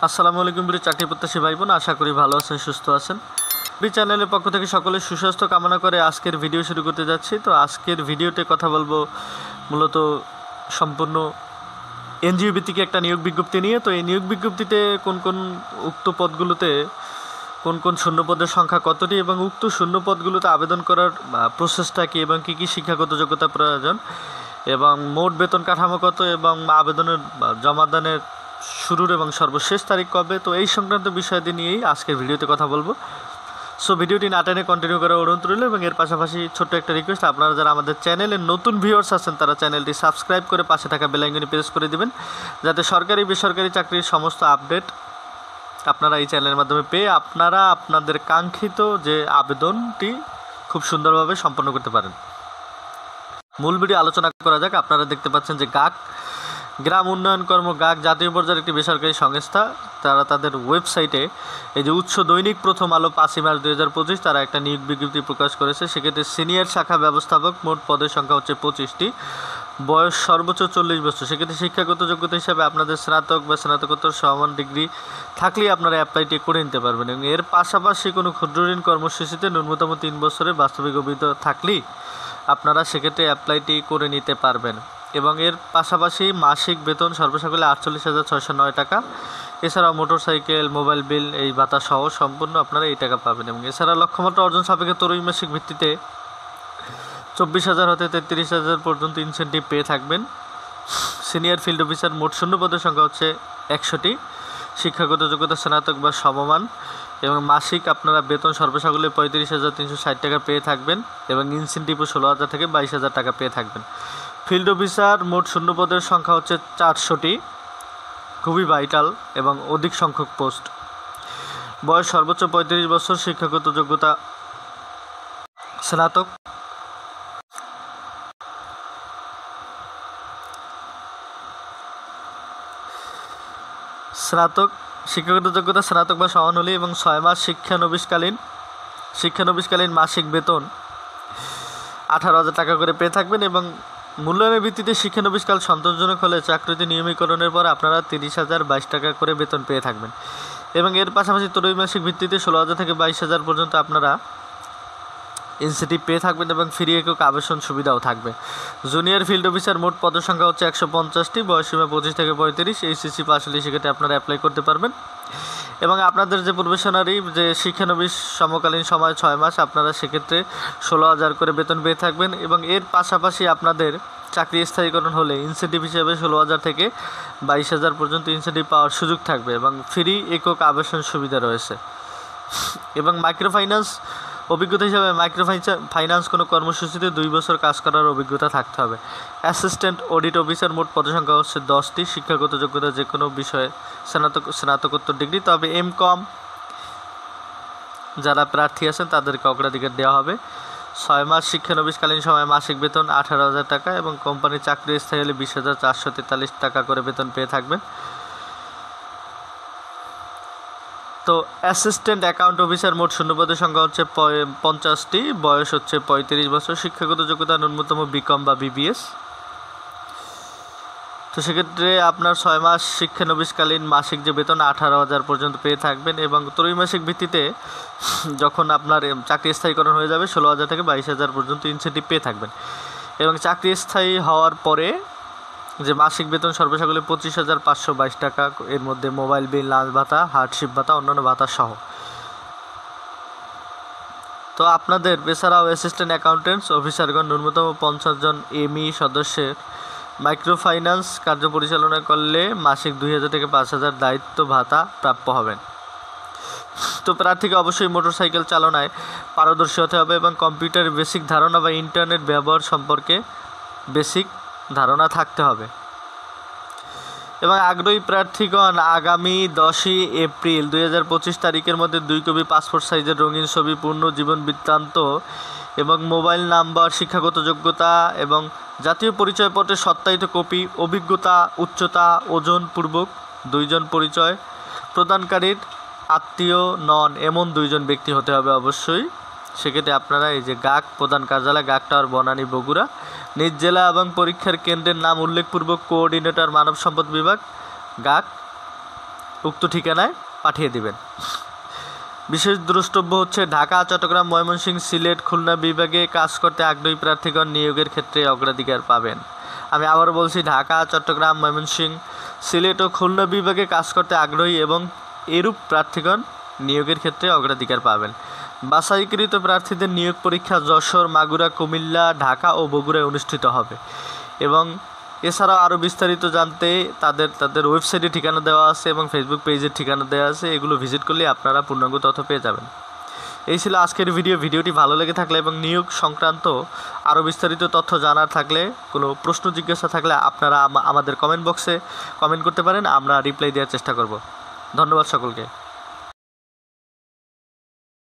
আসসালামু আলাইকুম প্রিয় চাকরি প্রত্যাশী ভাই বোন, আশা করি ভালো আছেন, সুস্থ আছেন। চ্যানেলের পক্ষ থেকে সকলের সুস্বাস্থ্য কামনা করে আজকের ভিডিও শুরু করতে যাচ্ছি। তো আজকের ভিডিওতে কথা বলবো মূলত সম্পূর্ণ এনজিও ভিত্তিক একটা নিয়োগ বিজ্ঞপ্তি নিয়ে। তো এই নিয়োগ বিজ্ঞপ্তিতে কোন কোন উক্ত পদগুলোতে কোন কোন শূন্যপদের সংখ্যা কতটি এবং উক্ত শূন্যপদগুলোতে আবেদন করার প্রসেসটা কী এবং কী কী শিক্ষাগত যোগ্যতা প্রয়োজন এবং মোট বেতন কাঠামো কত এবং আবেদনের জমাদানের শুরুর এবং সর্বশেষ তারিখ কবে, তো এই সংক্রান্ত বিষয়টি নিয়েই আজকের ভিডিওতে কথা বলবো। সো ভিডিওটি না টেনে কন্টিনিউ করার অনুরোধ রইল এবং এর পাশাপাশি ছোট্ট একটা রিকোয়েস্ট, আপনারা যারা আমাদের চ্যানেলের নতুন ভিউয়ার্স আছেন তারা চ্যানেলটি সাবস্ক্রাইব করে পাশে থাকা বেল আইকনটি প্রেস করে দিবেন, যাতে সরকারি বেসরকারি চাকরির সমস্ত আপডেট আপনারা এই চ্যানেলের মাধ্যমে পেয়ে আপনারা আপনাদের কাঙ্ক্ষিত যে আবেদনটি খুব সুন্দরভাবে সম্পন্ন করতে পারেন। মূল ভিডিও আলোচনা করা যাক। আপনারা দেখতে পাচ্ছেন যে গ্রাম উন্নয়ন কর্ম গাক জাতীয় পর্যায়ের একটি বেসরকারি সংস্থা, তারা তাদের ওয়েবসাইটে এই যে উৎস দৈনিক প্রথম আলো 5 মার্চ 2025 তারা একটা নিয়োগ বিজ্ঞপ্তি প্রকাশ করেছে। সেক্ষেত্রে সিনিয়র শাখা ব্যবস্থাপক, মোট পদের সংখ্যা হচ্ছে 25টি, বয়স সর্বোচ্চ 40 বছর। সেক্ষেত্রে শিক্ষাগত যোগ্যতা হিসাবে আপনাদের স্নাতক বা স্নাতকোত্তর সমান ডিগ্রি থাকলেই আপনারা অ্যাপ্লাইটি করে নিতে পারবেন এবং এর পাশাপাশি কোনো ক্ষুদ্র ঋণ কর্মসূচিতে ন্যূনতম 3 বছরের বাস্তবিক অভিজ্ঞতা থাকলেই আপনারা সেক্ষেত্রে অ্যাপ্লাইটি করে নিতে পারবেন এবং এর পাশাপাশি মাসিক বেতন সর্বসাকুল্যে 48,609 টাকা। এছাড়াও মোটরসাইকেল, মোবাইল বিল এই ভাতা সহ সম্পূর্ণ আপনারা এই টাকা পাবেন এবং এছাড়া লক্ষ্যমাত্রা অর্জন সাপেক্ষে ত্রৈমাসিক ভিত্তিতে 24,000 হতে 33,000 পর্যন্ত ইনসেন্টিভ পেয়ে থাকবেন। সিনিয়র ফিল্ড অফিসার, মোট শূন্য পদের সংখ্যা হচ্ছে 100টি, শিক্ষাগত যোগ্যতা স্নাতক বা সমমান এবং মাসিক আপনারা বেতন সর্বসাকুল্যে 35,360 টাকা পেয়ে থাকবেন এবং ইনসেন্টিভও 16,000 থেকে 22,000 টাকা পেয়ে থাকবেন। ফিল্ড অফিসার, মোট শূন্য পদের সংখ্যা হচ্ছে 400টি, খুবই ভাইটাল এবং অধিক সংখ্যক পোস্ট। বয়স সর্বোচ্চ 35 বছর, শিক্ষাগত যোগ্যতা স্নাতক। শিক্ষাগত যোগ্যতা স্নাতক বা সমান হলে এবং 6 মাস শিক্ষানবিশকালীন মাসিক বেতন 18,000 টাকা করে পেয়ে থাকবেন এবং মূল্যায়নের ভিত্তিতে শিক্ষানবিশকাল সন্তোষজনক হলে চাকরিতে নিয়মিকরণের পর আপনারা 30,022 টাকা করে বেতন পেয়ে থাকবেন এবং এর পাশাপাশি ত্রৈমাসিক ভিত্তিতে 16,000 থেকে 22,000 পর্যন্ত আপনারা ইনসেন্টিভ পেয়ে থাকবেন এবং ফ্রি একক আবাসন সুবিধাও থাকবে। জুনিয়র ফিল্ড অফিসার, মোট পদের সংখ্যা হচ্ছে 150টি, বয়সসীমা 25 থেকে 35, এইচএসসি পাস হলে সেক্ষেত্রে আপনারা অ্যাপ্লাই করতে পারবেন এবং আপনাদের যে প্রবেশনারি যে শিক্ষানবিশ সমকালীন সময় 6 মাস আপনারা সেক্ষেত্রে 16,000 করে বেতন পেয়ে থাকবেন এবং এর পাশাপাশি আপনাদের চাকরি স্থায়ীকরণ হলে ইনসেন্টিভ হিসেবে 16,000 থেকে 22,000 পর্যন্ত ইনসেন্টিভ পাওয়ার সুযোগ থাকবে এবং ফ্রি একক আবাসন সুবিধা রয়েছে এবং মাইক্রোফাইন্যান্স অভিজ্ঞতা হিসাবে মাইক্রোফাইন্যান্স কোনো কর্মসূচিতে 2 বছর কাজ করার অভিজ্ঞতা থাকতে হবে। অ্যাসিস্ট্যান্ট অডিট অফিসার, মোট পদসংখ্যা হচ্ছে 10টি, শিক্ষাগত যোগ্যতা যে কোনো বিষয়ে স্নাতকোত্তর ডিগ্রি, তবে এমকম যারা প্রার্থী আছেন তাদেরকে অগ্রাধিকার দেওয়া হবে। 6 মাস শিক্ষানবিশকালীন সময় মাসিক বেতন 18,000 টাকা এবং কোম্পানির চাকরি স্থায়ী হলে 20,443 টাকা করে বেতন পেয়ে থাকবেন। তো অ্যাসিস্ট্যান্ট অ্যাকাউন্ট অফিসার, মোট শূন্যপদের সংখ্যা হচ্ছে 50টি, বয়স হচ্ছে 35 বছর, শিক্ষাগত যোগ্যতা ন্যূনতম বিকম বা বিবিএস। তো সেক্ষেত্রে আপনার 6 মাস শিক্ষানবিশকালীন মাসিক যে বেতন 18,000 পর্যন্ত পেয়ে থাকবেন এবং ত্রৈমাসিক ভিত্তিতে যখন আপনার চাকরি স্থায়ীকরণ হয়ে যাবে 16,000 থেকে 22,000 পর্যন্ত ইনসেন্টিভ পেয়ে থাকবেন এবং চাকরি স্থায়ী হওয়ার পরে যে মাসিক বেতন সর্বসাকুল্যে 25,522 টাকা, এর মধ্যে মোবাইল বিল, লাঞ্চ ভাতা, হার্ডশিপ ভাতা, অন্যান্য ভাতা সহ। তো আপনাদের এছাড়াও অ্যাসিস্ট্যান্ট অ্যাকাউন্টেন্টস অফিসারগণ ন্যূনতম 50 জন এমই সদস্যের মাইক্রোফাইন্যান্স কার্য পরিচালনা করলে মাসিক 2,000 থেকে 5,000 দায়িত্ব ভাতা প্রাপ্য হবেন। তো প্রার্থীকে অবশ্যই মোটরসাইকেল চালনায় পারদর্শী হতে হবে এবং কম্পিউটারের বেসিক ধারণা বা ইন্টারনেট ব্যবহার সম্পর্কে বেসিক ধারণা থাকতে হবে এবং আগ্রহী প্রার্থীগণ আগামী 10ই এপ্রিল 2025 তারিখের মধ্যে 2 কপি পাসপোর্ট সাইজের রঙিন ছবি, পূর্ণ জীবন বৃত্তান্ত এবং মোবাইল নাম্বার, শিক্ষাগত যোগ্যতা এবং জাতীয় পরিচয়পত্রের সত্যায়িত কপি, অভিজ্ঞতা, উচ্চতা, ওজন পূর্বক 2 জন পরিচয় প্রদানকারীর আত্মীয় নন এমন 2 জন ব্যক্তি হতে হবে অবশ্যই। সেক্ষেত্রে আপনারা এই যে গাক প্রধান কার্যালয়, গাক টাওয়ার, বনানী, বগুড়া, নিজ জেলা এবং পরীক্ষার কেন্দ্রের নাম উল্লেখপূর্বক কোঅর্ডিনেটর মানব সম্পদ বিভাগ, গাক উক্ত ঠিকানায় পাঠিয়ে দিবেন। বিশেষ দ্রষ্টব্য হচ্ছে ঢাকা, চট্টগ্রাম, ময়মনসিংহ, সিলেট, খুলনা বিভাগে কাজ করতে আগ্রহী প্রার্থীগণ নিয়োগের ক্ষেত্রে অগ্রাধিকার পাবেন। আমি আবারও বলছি, ঢাকা, চট্টগ্রাম, ময়মনসিংহ, সিলেট ও খুলনা বিভাগে কাজ করতে আগ্রহী এবং এরূপ প্রার্থীগণ নিয়োগের ক্ষেত্রে অগ্রাধিকার পাবেন। বাছাইকৃত প্রার্থীদের নিয়োগ পরীক্ষা যশোর, মাগুরা, কুমিল্লা, ঢাকা ও বগুড়ায় অনুষ্ঠিত হবে এবং এছাড়াও আরও বিস্তারিত জানতে তাদের ওয়েবসাইটে ঠিকানা দেওয়া আছে এবং ফেসবুক পেজের ঠিকানা দেওয়া আছে, এগুলো ভিজিট করলে আপনারা পূর্ণাঙ্গ তথ্য পেয়ে যাবেন। এই ছিল আজকের ভিডিওটি ভালো লেগে থাকলে এবং নিয়োগ সংক্রান্ত আরও বিস্তারিত তথ্য জানার থাকলে, কোনো প্রশ্ন জিজ্ঞাসা থাকলে আপনারা আমাদের কমেন্ট বক্সে কমেন্ট করতে পারেন, আমরা রিপ্লাই দেওয়ার চেষ্টা করব। ধন্যবাদ সকলকে।